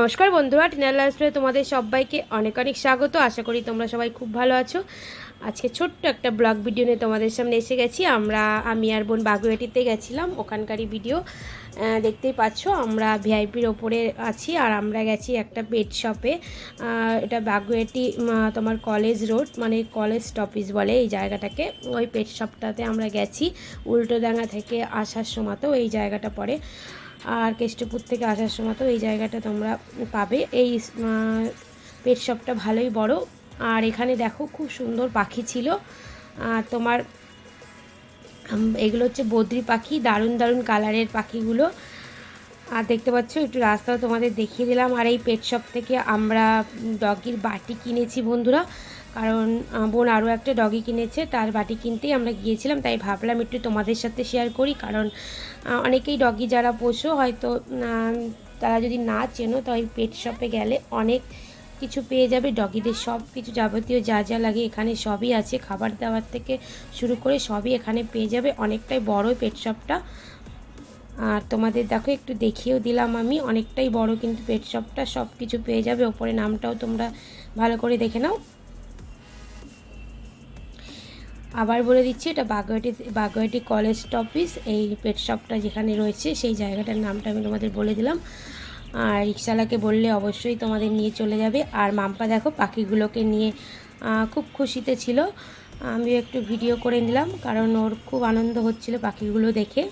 নমস্কার বন্ধুরা, টিনার লাইফস্টাইলে তোমাদের সবাইকে অনেক অনেক স্বাগত। আশা করি তোমরা সবাই খুব ভালো আছো। আজকে ছোট্ট একটা ব্লগ ভিডিও নিয়ে তোমাদের সামনে এসে গেছি। আমি আর বোন বাগুইআটিতে গেছিলাম, ওখানকারই ভিডিও দেখতেই পাচ্ছ। আমরা ভিআইপির ওপরে আছি আর আমরা গেছি একটা পেট শপে। এটা বাগুইআটি তোমার কলেজ রোড, মানে কলেজ স্টপেজ বলে এই জায়গাটাকে। ওই পেট শপটাতে আমরা গেছি। উল্টোডাঙ্গা থেকে আসার সময় তো এই জায়গাটা পড়ে, আর কেষ্টপুর থেকে আসার সময় তো এই জায়গাটা তোমরা পাবে। এই পেট শপটা ভালোই বড়। আর এখানে দেখো খুব সুন্দর পাখি ছিল। তোমার এগুলো হচ্ছে বদ্রি পাখি, দারুণ দারুণ কালারের পাখিগুলো। আর দেখতে পাচ্ছ, একটু রাস্তাও তোমাদের দেখিয়ে দিলাম। আর এই পেট শপ থেকে আমরা ডগির বাটি কিনেছি বন্ধুরা, কারণ বোন আরও একটা ডগি কিনেছে, তার বাটি কিনতেই আমরা গিয়েছিলাম। তাই ভাবলাম একটু তোমাদের সাথে শেয়ার করি, কারণ অনেকেই ডগি যারা পোষো হয়তো তারা যদি না চেনো, তো এই পেট শপে গেলে অনেক কিছু পেয়ে যাবে। ডগিদের সব কিছু যাবতীয় যা যা লাগে এখানে সবই আছে, খাবার দাবার থেকে শুরু করে সবই এখানে পেয়ে যাবে। অনেকটাই বড় পেট শপটা। আর তোমাদের দেখো একটু দেখিয়েও দিলাম আমি, অনেকটাই বড় কিন্তু পেট শপটা, সব কিছু পেয়ে যাবে। ওপরে নামটাও তোমরা ভালো করে দেখে নাও। আবার বলে দিচ্ছি, এটা বাগুইআটি কলেজ স্টপেজ। এই পেট শপটা যেখানে রয়েছে সেই জায়গাটার নামটা আমি তোমাদের বলে দিলাম। আর রিক্সাওয়ালাকে বললে অবশ্যই তোমাদের নিয়ে চলে যাবে। আর মাম্পা দেখো পাখিগুলোকে নিয়ে খুব খুশিতে ছিল। আমিও একটু ভিডিও করে নিলাম, কারণ ওর খুব আনন্দ হচ্ছিল পাখিগুলো দেখে।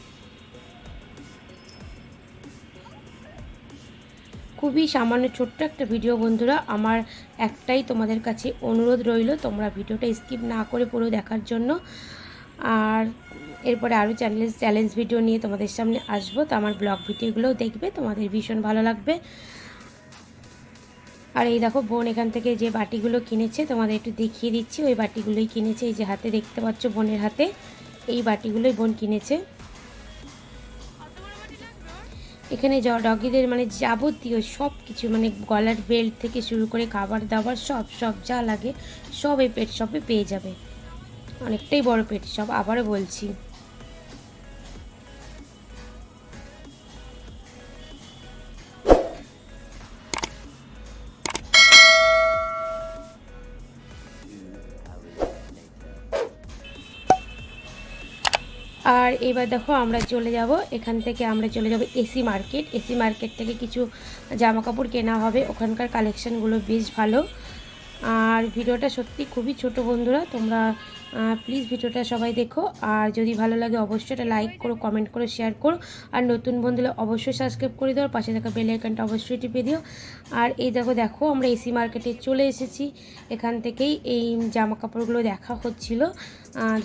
খুবই সামান্য ছোট্ট একটা ভিডিও বন্ধুরা। আমার একটাই তোমাদের কাছে অনুরোধ রইল, তোমরা ভিডিওটা স্কিপ না করে পুরো দেখার জন্য। আর এরপরে আরও চ্যালেঞ্জ ভিডিও নিয়ে তোমাদের সামনে আসবো, তো আমার ব্লগ ভিডিওগুলোও দেখবে, তোমাদের ভীষণ ভালো লাগবে। আর এই দেখো বোন এখান থেকে যে বাটিগুলো কিনেছে তোমাদের একটু দেখিয়ে দিচ্ছি। ওই বাটিগুলোই কিনেছে, এই যে হাতে দেখতে পাচ্ছ বোনের হাতে, এই বাটিগুলোই বোন কিনেছে। এখানে ডগিদের মানে যাবতীয় সব কিছু, মানে গলার বেল্ট থেকে শুরু করে খাবার দাবার সব যা লাগে সব এই পেট শপে পেয়ে যাবে। অনেকটাই বড় পেট শপ, আবারও বলছি। আর এবার দেখো আমরা চলে যাব, এখান থেকে আমরা চলে যাব এসি মার্কেট। এসি মার্কেট থেকে কিছু জামা কাপড় কেনা হবে, ওখানকার কালেকশানগুলো বেশ ভালো। আর ভিডিওটা সত্যি খুবই ছোট বন্ধুরা, তোমরা প্লিজ ভিডিওটা সবাই দেখো। আর যদি ভালো লাগে অবশ্যই এটা লাইক করো, কমেন্ট করো, শেয়ার করো। আর নতুন বন্ধুরা অবশ্যই সাবস্ক্রাইব করে দাও, পাশে থাকা বেল আইকনটা অবশ্যই টিপে দিও। আর এই দেখো আমরা এসি মার্কেটে চলে এসেছি। এখান থেকেই এই জামা কাপড়গুলো দেখা হচ্ছিল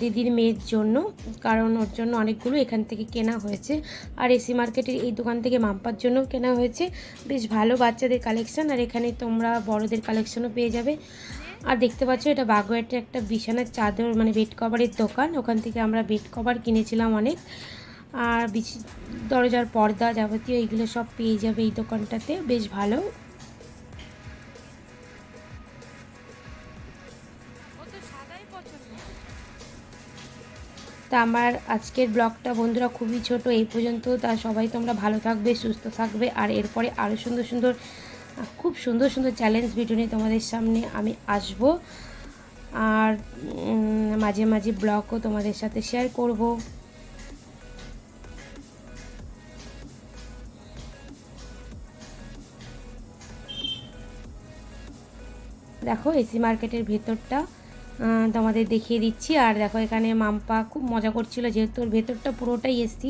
দিদির মেয়ের জন্য, কারণ ওর জন্য অনেকগুলো এখান থেকে কেনা হয়েছে। আর এসি মার্কেটের এই দোকান থেকে মাম্পার জন্যও কেনা হয়েছে। বেশ ভালো বাচ্চাদের কালেকশান, আর এখানে তোমরা বড়দের কালেকশানও পেয়ে যাবে। আর দেখতে পাচ্ছ এটা বাগুইআটির একটা বিছানার চাদর, মানে বেড কভারের দোকান। ওখান থেকে আমরা বেড কভার কিনেছিলাম অনেক। আর দরজার পর্দা যাবতীয় এইগুলো সব পেয়ে যাবে এই দোকানটাতে, বেশ ভালো। তা আমার আজকের ব্লগটা বন্ধুরা খুবই ছোট, এই পর্যন্ত। তা সবাই তোমরা ভালো থাকবে, সুস্থ থাকবে। আর এরপরে আরও খুব সুন্দর সুন্দর চ্যালেঞ্জ ভিডিও নিয়ে তোমাদের সামনে আমি আসব। আর মাঝে মাঝে ব্লগও তোমাদের সাথে শেয়ার করব। দেখো এসি মার্কেটের ভেতরটা তোমাদের দেখিয়ে দিচ্ছি। আর দেখো এখানে মাম্পা খুব মজা করছিল, যেহেতু ওর ভেতরটা পুরোটাই এসি,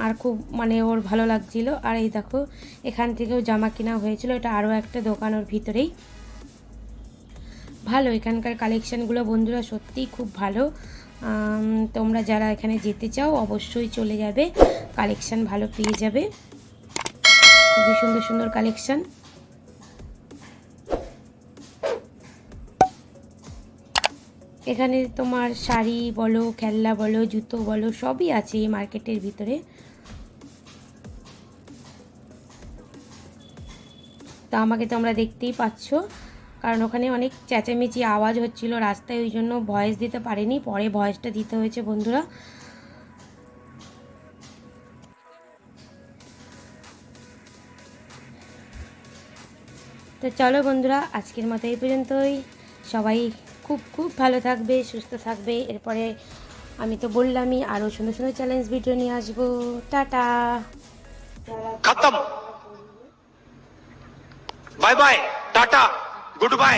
আর খুব মানে ওর ভালো লাগছিল। আর এই দেখো এখান থেকেও জামা কেনা হয়েছিল, এটা আরও একটা দোকান ওর ভিতরেই। ভালো এখানকার কালেকশানগুলো বন্ধুরা, সত্যিই খুব ভালো। তোমরা যারা এখানে যেতে চাও অবশ্যই চলে যাবে, কালেকশান ভালো পেয়ে যাবে, খুবই সুন্দর সুন্দর কালেকশান। এখানে তোমার শাড়ি বলো, খেলনা বলো, জুতো বলো, সবই আছে এই মার্কেটের ভিতরে। তো আমাকে তোমরা দেখতেই পাচ্ছ, কারণ ওখানে অনেক চেঁচামেচি আওয়াজ হচ্ছিল রাস্তায়, ওই জন্য ভয়েস দিতে পারিনি, পরে ভয়েসটা দিতে হয়েছে বন্ধুরা। তো চলো বন্ধুরা, আজকের মতো এই পর্যন্তই। সবাই খুব খুব ভালো থাকবে, সুস্থ থাকবে। এরপরে আমি তো বললামই আরও সুন্দর সুন্দর চ্যালেঞ্জ ভিডিও নিয়ে আসবো। টাটা, खत्म, bye bye, tata, good bye.